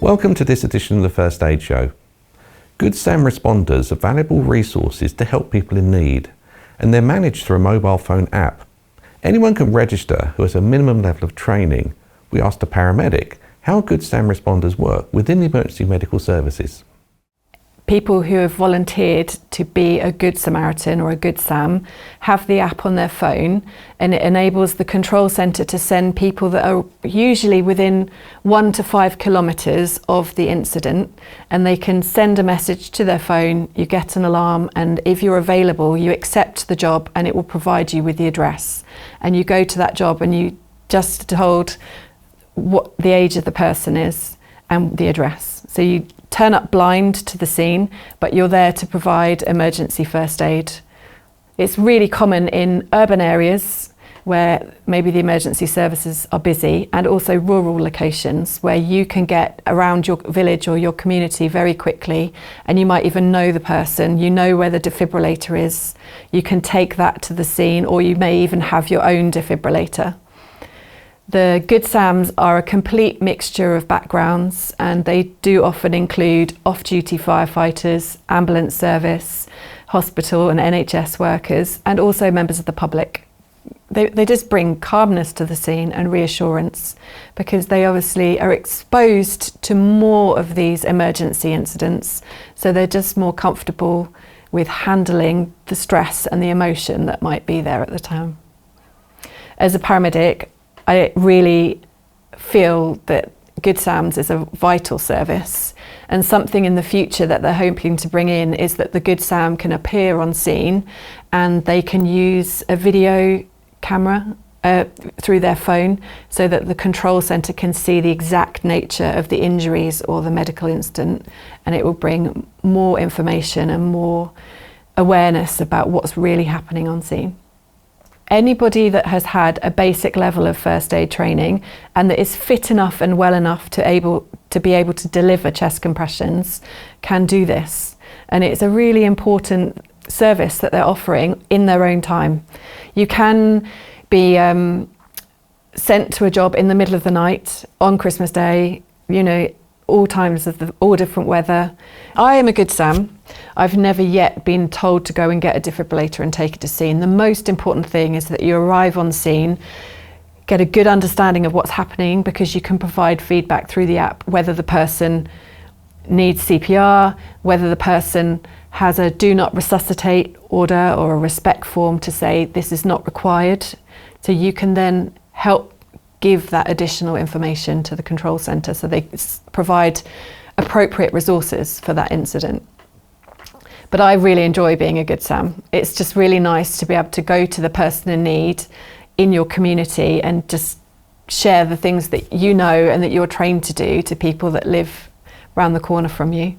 Welcome to this edition of the First Aid Show. GoodSam Responders are valuable resources to help people in need, and they're managed through a mobile phone app. Anyone can register who has a minimum level of training. We asked a paramedic how GoodSam Responders work within the emergency medical services. People who have volunteered to be a Good Samaritan or a Good Sam have the app on their phone, and it enables the control centre to send people that are usually within 1 to 5 kilometres of the incident, and they can send a message to their phone, you get an alarm, and if you're available you accept the job and it will provide you with the address, and you go to that job and you just told what the age of the person is and the address. So you turn up blind to the scene, but you're there to provide emergency first aid. It's really common in urban areas where maybe the emergency services are busy, and also rural locations where you can get around your village or your community very quickly, and you might even know the person, you know where the defibrillator is, you can take that to the scene, or you may even have your own defibrillator. The Good Sams are a complete mixture of backgrounds, and they do often include off-duty firefighters, ambulance service, hospital and NHS workers, and also members of the public. They just bring calmness to the scene and reassurance, because they obviously are exposed to more of these emergency incidents, so they're just more comfortable with handling the stress and the emotion that might be there at the time. As a paramedic, I really feel that Good Sams is a vital service, and something in the future that they're hoping to bring in is that the Good Sam can appear on scene and they can use a video camera through their phone, so that the control centre can see the exact nature of the injuries or the medical incident, and it will bring more information and more awareness about what's really happening on scene. Anybody that has had a basic level of first aid training and that is fit enough and well enough to be able to deliver chest compressions can do this. And it's a really important service that they're offering in their own time. You can be sent to a job in the middle of the night, on Christmas Day, you know, all times of all different weather. I am a Good Sam. I've never yet been told to go and get a defibrillator and take it to scene. The most important thing is that you arrive on scene, get a good understanding of what's happening, because you can provide feedback through the app, whether the person needs CPR, whether the person has a do not resuscitate order or a respect form to say this is not required. So you can then help give that additional information to the control centre, so they provide appropriate resources for that incident. But I really enjoy being a Good Sam. It's just really nice to be able to go to the person in need in your community and just share the things that you know and that you're trained to do to people that live around the corner from you.